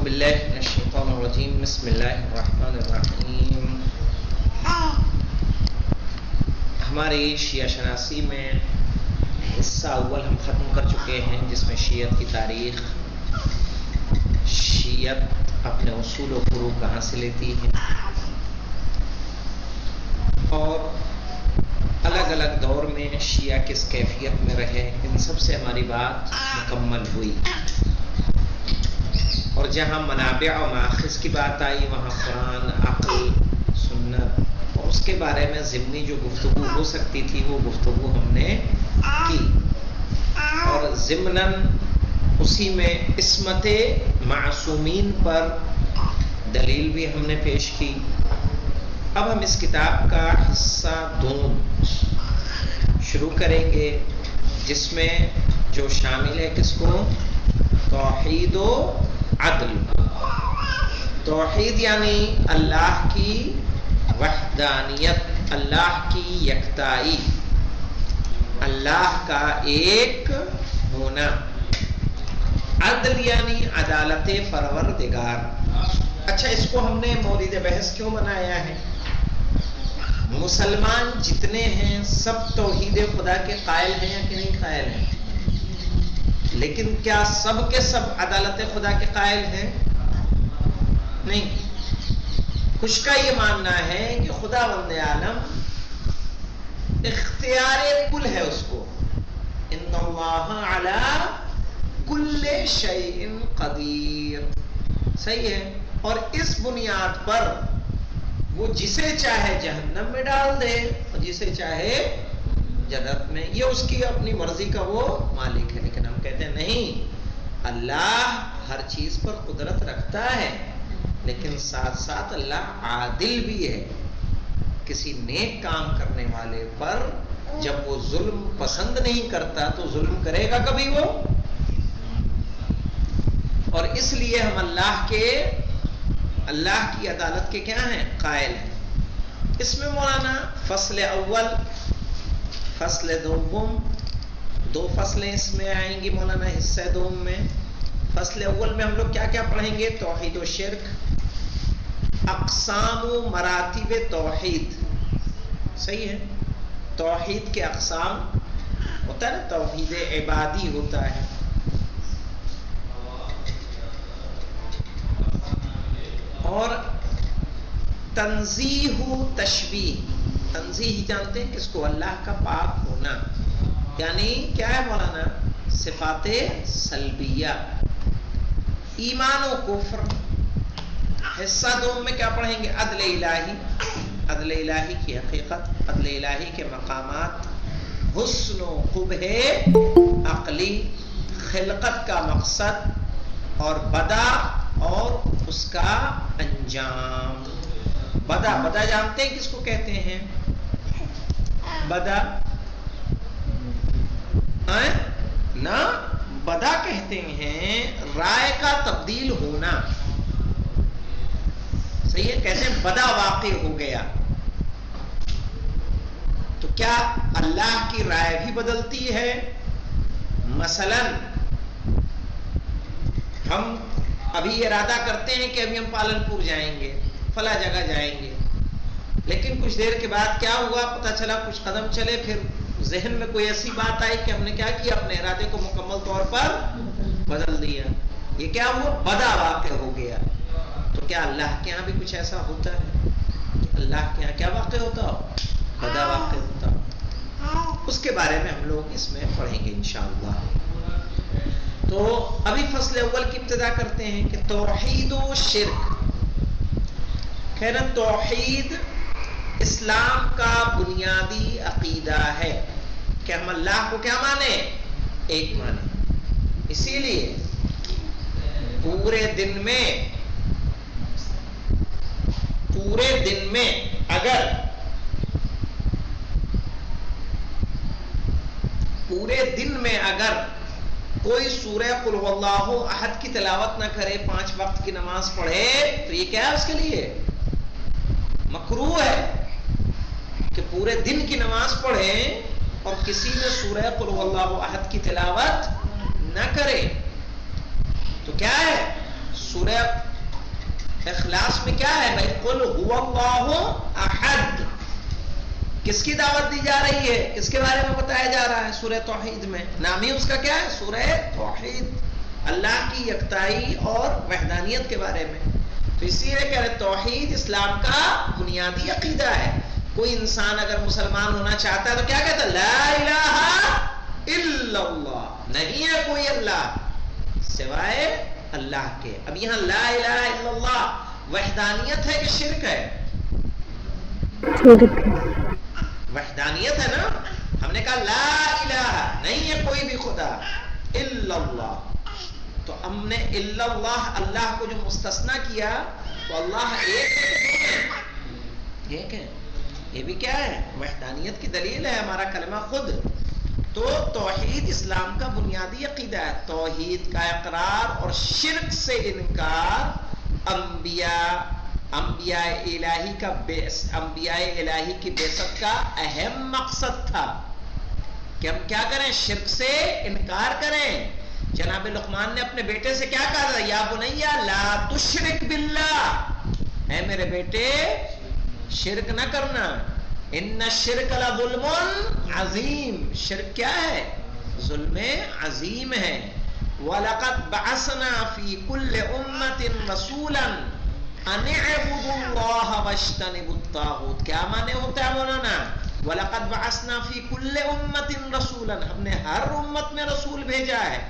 باللہ من الشیطان الرجیم بسم اللہ الرحمن الرحیم۔ ہماری شیعہ شناسی میں حصہ اول ہم ختم کر چکے ہیں، جس میں شیعت کی تاریخ، شیعت اپنے اصول و فروع کہاں سے لیتی ہے، اور الگ الگ دور میں شیعہ کس کیفیت میں رہے، ان سب سے ہماری بات مکمل ہوئی۔ اور جہاں منابع و ماخذ کی بات آئی، وہاں قرآن، عقل، سنت اور اس کے بارے میں ضمنی جو گفتگو ہو سکتی تھی وہ گفتگو ہم نے کی، اور ضمناً اسی میں عصمت معصومین پر دلیل بھی ہم نے پیش کی۔ اب ہم اس کتاب کا حصہ دوم شروع کریں گے، جس میں جو شامل ہے کس کو؟ توحید و عدل۔ توحید یعنی اللہ کی وحدانیت، اللہ کی یکتائی، اللہ کا ایک ہونا۔ عدل یعنی عدالت پروردگار۔ اچھا، اس کو ہم نے مورد بحث کیوں بنایا ہے؟ مسلمان جتنے ہیں سب توحید خدا کے قائل ہیں یا کہ نہیں قائل ہیں؟ لیکن کیا سب کے سب عدالت خدا کے قائل ہیں؟ نہیں۔ کچھ کا یہ ماننا ہے کہ خدا بند عالم اختیار کل ہے اس کو، ان اللہ علی کل شیء قدیر، صحیح ہے، اور اس بنیاد پر وہ جسے چاہے جہنم میں ڈال دے اور جسے چاہے جنت میں، یہ اس کی اپنی مرضی کا وہ مالک ہے۔ لیکن ہم کہتے ہیں نہیں، اللہ ہر چیز پر قدرت رکھتا ہے، لیکن ساتھ ساتھ اللہ عادل بھی ہے۔ کسی نیک کام کرنے والے پر جب وہ ظلم پسند نہیں کرتا تو ظلم کرے گا کبھی وہ؟ اور اس لیے ہم اللہ کی عدالت کے کیا ہیں؟ قائل ہیں۔ اس میں مولانا فصل اول، فصل دوم، دو فصلیں اس میں آئیں گی مولانا حصہ دوم میں۔ فصل اول میں ہم لوگ کیا کیا پڑھیں گے؟ توحید و شرک، اقسام و مراتب توحید، صحیح ہے، توحید کے اقسام ہوتا ہے نا، توحید عبادی ہوتا ہے، اور تنزیہ و تشبیہ۔ تنزیہ جانتے ہیں کس کو؟ اللہ کا پاک ہونا، یعنی کیا ہے مولانا؟ صفات سلبیہ، ایمان و کفر۔ حصہ دوم میں کیا پڑھیں گے؟ عدل الہی، عدل الہی کی حقیقت، عدل الہی کے مقامات، حسن و قبح عقلی، خلقت کا مقصد، اور بدا اور اس کا انجام۔ بدا جانتے ہیں کس کو کہتے ہیں؟ بدا نا، بدا کہتے ہیں رائے کا تبدیل ہونا، صحیح ہے، کہتے ہیں بدا واقع ہو گیا۔ تو کیا اللہ کی رائے بھی بدلتی ہے؟ مثلا ہم ابھی ارادہ کرتے ہیں کہ ابھی ہم پالن پور جائیں گے، فلاں جگہ جائیں گے، لیکن کچھ دیر کے بعد کیا ہوا؟ پتہ چلا کچھ قدم چلے، پھر ذہن میں کوئی ایسی بات آئی کہ ہم نے کیا کیا؟ اپنے ارادے کو مکمل طور پر بدل دیا۔ یہ کیا ہوا؟ بدا واقع ہو گیا۔ تو کیا اللہ کے ہاں بھی کچھ ایسا ہوتا ہے؟ اللہ کے ہاں کیا واقع ہوتا ہو؟ بدا واقع ہوتا ہو۔ اس کے بارے میں ہم لوگ اس میں پڑھیں گے انشاءاللہ۔ تو ابھی فصل اول کی ابتدا کرتے ہیں کہ توحید و شرک۔ خیر، توحید اسلام کا بنیادی عقیدہ ہے کہ ہم اللہ کو کیا مانیں؟ ایک مانیں۔ اسی لیے پورے دن میں اگر کوئی سورہ قل هو اللہ احد کی تلاوت نہ کرے، 5 وقت کی نماز پڑھے، تو یہ کیا ہے؟ اس کے لیے مکروہ ہے کہ پورے دن کی نماز پڑھے اور کسی نے سورہ قل هو اللہ احد کی تلاوت نہ کرے۔ تو کیا ہے؟ سورہ اخلاص میں کیا ہے بھائی؟ قل هو اللہ احد. کس کی دعوت دی جا رہی ہے؟ کس کے بارے میں بتایا جا رہا ہے؟ سورہ توحید میں. نام ہی اس کا کیا ہے؟ سورہ توحید. اللہ کی یکتائی اور وحدانیت کے بارے میں. تو اسی لیے کہہ رہے توحید اسلام کا بنیادی عقیدہ ہے. کوئی انسان اگر مسلمان ہونا چاہتا ہے تو کیا کہتا ہے؟ لا الہ الا اللہ. نہیں ہے کوئی اللہ سوائے اللہ کے. اب یہاں لا الہ الا اللہ وحدانیت ہے کہ شرک ہے؟ وحدانیت ہے نا. ہم نے کہا لا الہ نہیں ہے کوئی بھی خدا الا اللہ. تو ہم نے الا اللہ اللہ کو جو مستثنا کیا تو اللہ ایک ہے کہ دو ہے؟ ایک ہے. یہ بھی کیا ہے؟ وحدانیت کی دلیل ہے ہمارا کلمہ خود. تو توحید اسلام کا بنیادی عقیدہ ہے. توحید کا اقرار اور شرک سے انکار انبیاء الہی کی بعثت کا اہم مقصد تھا کہ ہم کیا کریں؟ شرک سے انکار کریں. جناب لقمان نے اپنے بیٹے سے کیا کہا تھا؟ یا بنیا لا تشرک باللہ، اے میرے بیٹے شرک نہ کرنا. ان الشرک لظلم عظیم. شرک کیا ہے؟ ظلم عظیم ہے. وَلَقَدْ بَعَثْنَا فِي كُلِّ أُمَّةٍ رَسُولًا أَنِ اعْبُدُوا اللَّهَ وَاجْتَنِبُوا الطَّاغُوتَ. کیا معنی ہوتا ہے مولانا؟ وَلَقَدْ بَعَثْنَا فِي كُلِّ أُمَّةٍ رَسُولًا. ہم نے ہر امت میں رسول بھیجا ہے.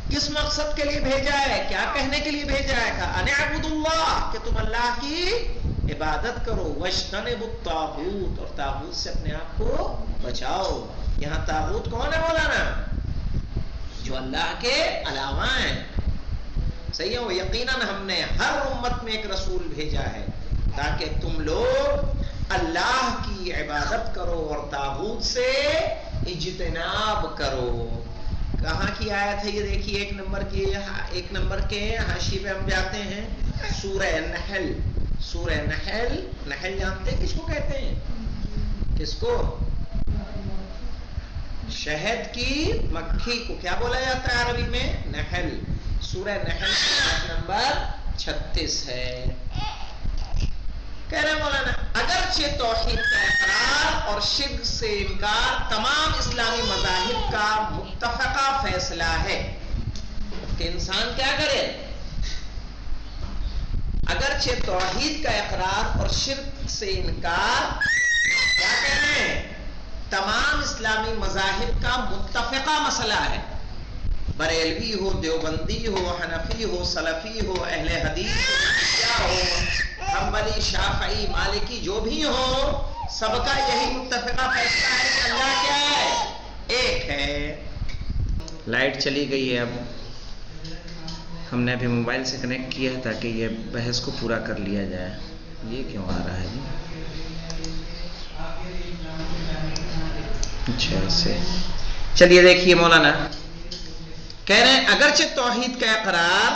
کس مقصد کے لیے بھیجا ہے؟ کیا کہنے کے لیے بھیجا ہے؟ کہا ان اعبدوا اللہ، کہ تم اللہ کی عبادت کرو. واجتنبوا الطاغوت، اور طاغوت سے اپنے آپ کو بچاؤ. یہاں طاغوت کون ہے مولانا؟ جو اللہ کے علاوہ ہیں. صحیح ہے. وہ یقیناً ہم نے ہر امت میں ایک رسول بھیجا ہے تاکہ تم لوگ اللہ کی عبادت کرو اور طاغوت سے اجتناب کرو. کہاں کی آیت ہے یہ دیکھیے؟ ایک نمبر کے حاشی پہ ہم جاتے ہیں. سورہ نحل. سورہ نحل. نحل جانتے ہیں کس کو کہتے ہیں؟ کس کو؟ شہد کی مکھی کو کیا بولا جاتا ہے عربی میں؟ نحل. سورہ نحل آیت نمبر 36 ہے. کہہ رہے مولانا اگرچہ توحید کا اقرار اور شرک سے انکار تمام اسلامی مذاہب کا متفقہ فیصلہ ہے کہ انسان کیا کرے؟ اگرچہ توحید کا اقرار اور شرک سے انکار کیا کہہ رہے ہیں؟ تمام اسلامی مذاہب کا متفقہ مسئلہ ہے. بریلوی ہو، دیوبندی ہو، حنفی ہو، سلفی ہو، اہل حدیث ہو، حنبلی، شافعی، مالکی، جو بھی ہو، سب کا یہی متفقہ فیصلہ ہے کہ اللہ کیا ہے؟ ایک ہے. لائٹ چلی گئی ہے. اب ہم نے ابھی موبائل سے کنیکٹ کیا ہے تاکہ یہ بحث کو پورا کر لیا جائے. یہ کیوں آ رہا ہے جی؟ اچھا ایسے. چلیے دیکھیے مولانا کہہ رہے ہیں اگرچہ توحید کا اقرار.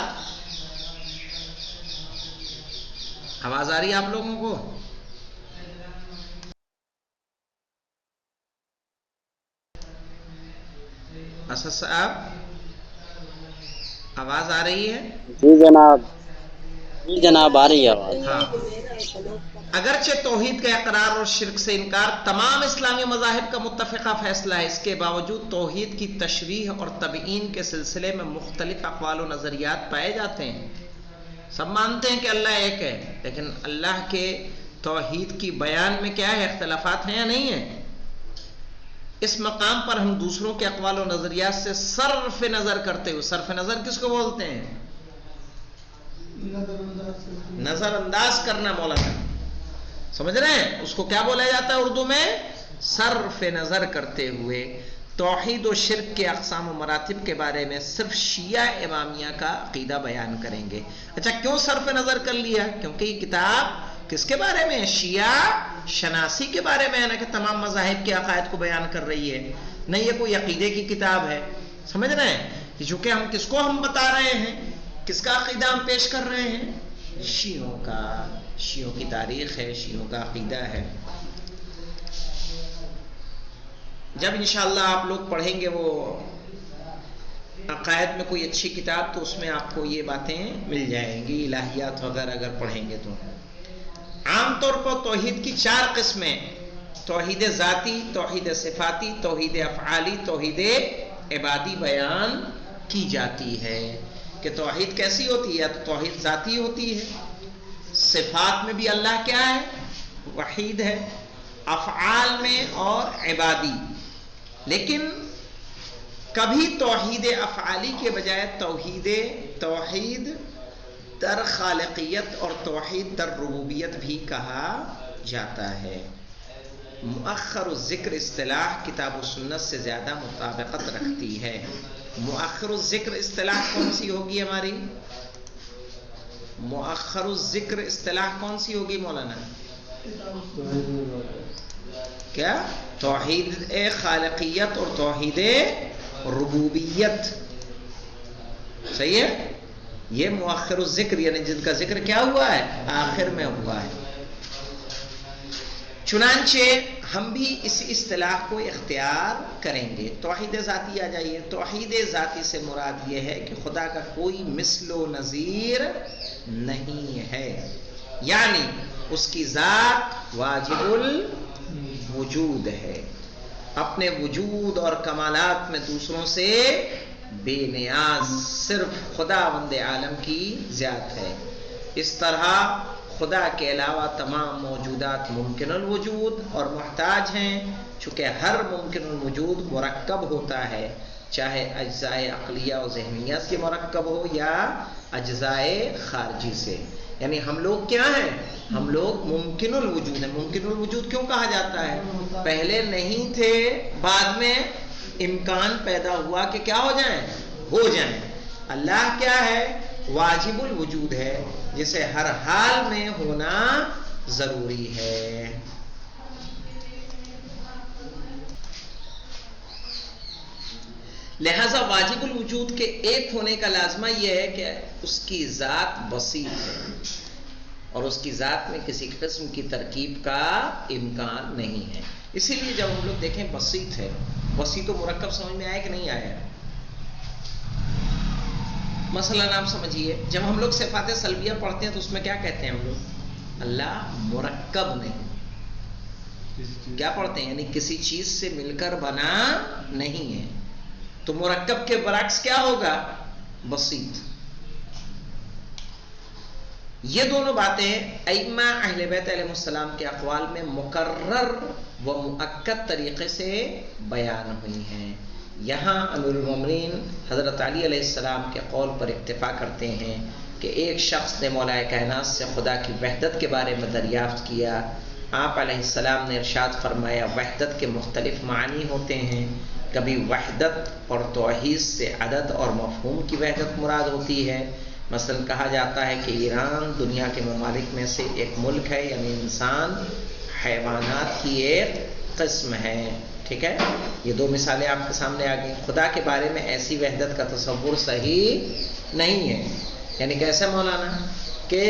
آواز آ رہی ہے آپ لوگوں کو؟ اسد صاحب آواز آ رہی ہے؟ جی جناب. جی جناب آ رہی ہے آواز. ہاں. اگرچہ توحید کا اقرار اور شرک سے انکار تمام اسلامی مذاہب کا متفقہ فیصلہ ہے، اس کے باوجود توحید کی تشریح اور تبیین کے سلسلے میں مختلف اقوال و نظریات پائے جاتے ہیں. سب مانتے ہیں کہ اللہ ایک ہے، لیکن اللہ کے توحید کی بیان میں کیا ہے؟ اختلافات ہیں یا نہیں ہیں؟ اس مقام پر ہم دوسروں کے اقوال و نظریات سے صرف نظر کرتے ہوئے، صرف نظر کس کو بولتے ہیں؟ نظر انداز کرنا مولانا. سمجھ رہے ہیں؟ اس کو کیا بولا جاتا ہے اردو میں؟ صرف نظر کرتے ہوئے توحید و شرک کے اقسام و مراتب کے بارے میں صرف شیعہ امامیہ کا عقیدہ بیان کریں گے. اچھا کیوں صرف نظر کر لیا؟ کیونکہ یہ کتاب کس کے بارے میں ہے؟ شیعہ شناسی کے بارے میں ہے نا، کہ تمام مذاہب کے عقائد کو بیان کر رہی ہے. نہیں یہ کوئی عقیدے کی کتاب ہے. سمجھ رہے ہیں؟ چونکہ ہم کس کو ہم بتا رہے ہیں، کس کا عقیدہ ہم پیش کر رہے ہیں؟ شیعوں کا. شیعوں کی تاریخ ہے، شیعوں کا عقیدہ ہے. جب انشاءاللہ آپ لوگ پڑھیں گے وہ عقائد میں کوئی اچھی کتاب تو اس میں آپ کو یہ باتیں مل جائیں گی، الہیات وغیرہ اگر پڑھیں گے تو۔ عام طور پر توحید کی 4 قسمیں: توحید ذاتی، توحید صفاتی، توحید افعالی، توحید عبادی بیان کی جاتی ہے۔ کہ توحید کیسی ہوتی ہے؟ تو توحید ذاتی ہوتی ہے، صفات میں بھی اللہ کیا ہے؟ وحید ہے، افعال میں اور عبادی۔ لیکن کبھی توحید افعالی کے بجائے توحید در خالقیت اور توحید در ربوبیت بھی کہا جاتا ہے۔ مؤخر الذکر اصطلاح کتاب و سنت سے زیادہ مطابقت رکھتی ہے۔ مؤخر الذکر اصطلاح کون سی ہوگی ہماری؟ مؤخر الذکر اصطلاح کون سی ہوگی مولانا؟ کیا؟ توحید خالقیت اور توحید ربوبیت، صحیح ہے؟ یہ مؤخر الذکر یعنی جن کا ذکر کیا ہوا ہے؟ آخر میں ہوا ہے۔ چنانچہ ہم بھی اس اصطلاح کو اختیار کریں گے۔ توحید ذاتی آ جائیے۔ توحید ذاتی سے مراد یہ ہے کہ خدا کا کوئی مثل و نظیر نہیں ہے، یعنی اس کی ذات واجب الوجود ہے، اپنے وجود اور کمالات میں دوسروں سے بے نیاز، صرف خداوند عالم کی ذات ہے۔ اس طرح خدا کے علاوہ تمام موجودات ممکن الوجود اور محتاج ہیں، چونکہ ہر ممکن الوجود مرکب ہوتا ہے، چاہے اجزائے عقلیہ و ذہنیہ سے مرکب ہو یا اجزائے خارجی سے۔ یعنی ہم لوگ کیا ہیں؟ ہم لوگ ممکن الوجود ہیں۔ ممکن الوجود کیوں کہا جاتا ہے؟ پہلے نہیں تھے، بعد میں امکان پیدا ہوا کہ کیا ہو جائیں؟ ہو جائیں۔ اللہ کیا ہے؟ واجب الوجود ہے، جسے ہر حال میں ہونا ضروری ہے۔ لہذا واجب الوجود کے ایک ہونے کا لازمہ یہ ہے کہ اس کی ذات بسیط ہے اور اس کی ذات میں کسی قسم کی ترکیب کا امکان نہیں ہے۔ اسی لیے جب ہم لوگ دیکھیں بسیط ہے، بسیط و مرکب سمجھ میں آیا کہ نہیں آیا؟ مثلا آپ سمجھیے، جب ہم لوگ صفات سلبیہ پڑھتے ہیں تو اس میں کیا کہتے ہیں ہم لوگ؟ اللہ مرکب نہیں، کیا پڑھتے ہیں؟ یعنی کسی چیز سے مل کر بنا نہیں ہے۔ تو مرکب کے برعکس کیا ہوگا؟ بسیط۔ یہ دونوں باتیں ائمہ اہل بیت علیہ السلام کے اقوال میں مقرر و مؤکد طریقے سے بیان ہوئی ہیں۔ یہاں امیر المومنین حضرت علی علیہ السلام کے قول پر اکتفا کرتے ہیں کہ ایک شخص نے مولا کائنات سے خدا کی وحدت کے بارے میں دریافت کیا۔ آپ علیہ السلام نے ارشاد فرمایا وحدت کے مختلف معنی ہوتے ہیں، کبھی وحدت اور توحید سے عدد اور مفہوم کی وحدت مراد ہوتی ہے۔ مثلا کہا جاتا ہے کہ ایران دنیا کے ممالک میں سے ایک ملک ہے، یعنی انسان حیوانات کی ایک قسم ہے، ٹھیک ہے؟ یہ 2 مثالیں آپ کے سامنے آ گئی۔ خدا کے بارے میں ایسی وحدت کا تصور صحیح نہیں ہے۔ یعنی کیسے مولانا؟ کہ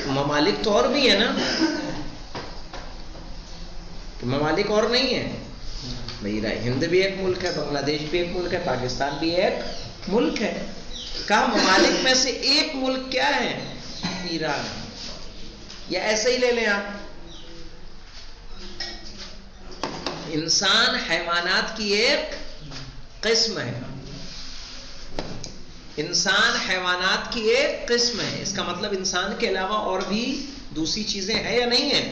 ممالک تو اور بھی ہیں نا، کہ ممالک اور نہیں ہیں بھائی، ہند بھی ایک ملک ہے، بنگلہ دیش بھی ایک ملک ہے، پاکستان بھی ایک ملک ہے۔ کہا ممالک میں سے ایک ملک کیا ہے؟ ایران ہے۔ یا ایسے ہی لے لیں آپ، انسان حیوانات کی ایک قسم ہے، انسان حیوانات کی ایک قسم ہے، اس کا مطلب انسان کے علاوہ اور بھی دوسری چیزیں ہیں یا نہیں ہیں؟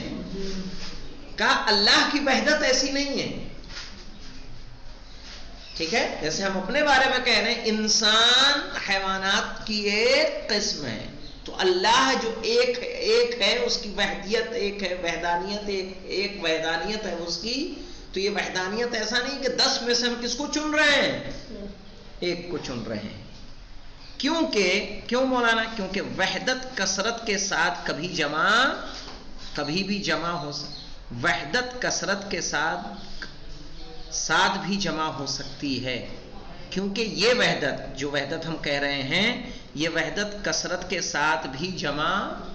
کہا اللہ کی وحدت ایسی نہیں ہے، ٹھیک ہے؟ جیسے ہم اپنے بارے میں کہہ رہے ہیں انسان حیوانات کی ایک قسم ہے، تو اللہ جو ایک ہے، اس کی وحدیت ایک ہے، وحدانیت ایک وحدانیت ہے اس کی۔ تو یہ وحدانیت ایسا نہیں کہ 10 میں سے ہم کس کو چن رہے ہیں؟ ایک کو چن رہے ہیں۔ کیوں مولانا؟ کیونکہ وحدت کثرت کے ساتھ کبھی بھی جمع ہو سکتی، وحدت کثرت کے ساتھ بھی جمع ہو سکتی ہے، کیونکہ یہ وحدت جو وحدت ہم کہہ رہے ہیں، یہ وحدت کثرت کے ساتھ بھی جمع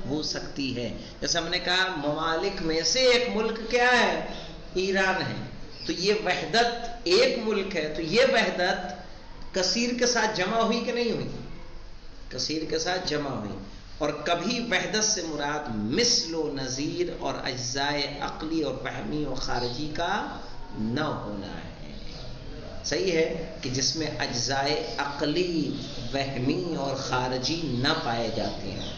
ہو سکتی ہے۔ جیسے ہم نے کہا ممالک میں سے ایک ملک کیا ہے؟ ایران ہے۔ تو یہ وحدت ایک ملک ہے، تو یہ وحدت کثیر کے ساتھ جمع ہوئی کہ نہیں ہوئی؟ کثیر کے ساتھ جمع ہوئی. اور کبھی وحدت سے مراد مثل و نظیر اور اجزائے عقلی اور فہمی و خارجی کا نہ ہونا ہے. صحیح ہے کہ جس میں اجزائے عقلی، وہمی اور خارجی نہ پائے جاتے ہیں.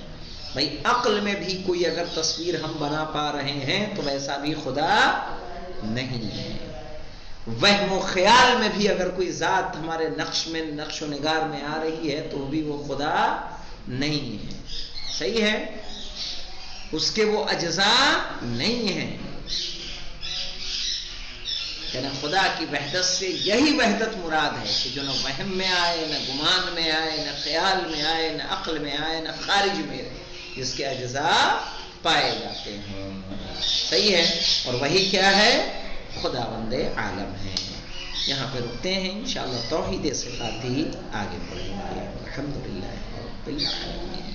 بھائی عقل میں بھی کوئی اگر تصویر ہم بنا پا رہے ہیں تو ویسا بھی خدا نہیں ہے. وہم و خیال میں بھی اگر کوئی ذات ہمارے نقش و نگار میں آ رہی ہے تو بھی وہ خدا نہیں ہے. صحیح ہے، اس کے وہ اجزاء نہیں ہیں. یعنی خدا کی وحدت سے یہی وحدت مراد ہے کہ جو نہ وہم میں آئے، نہ گمان میں آئے، نہ خیال میں آئے، نہ عقل میں آئے، نہ خارج میں آئے، جس کے اجزاء پائے جاتے ہیں. صحیح ہے، اور وہی کیا ہے؟ خداوند عالم ہے. یہاں پہ رکتے ہیں، انشاءاللہ توحید صفاتی آگے پڑھیں گے. الحمدللہ رب العالمین.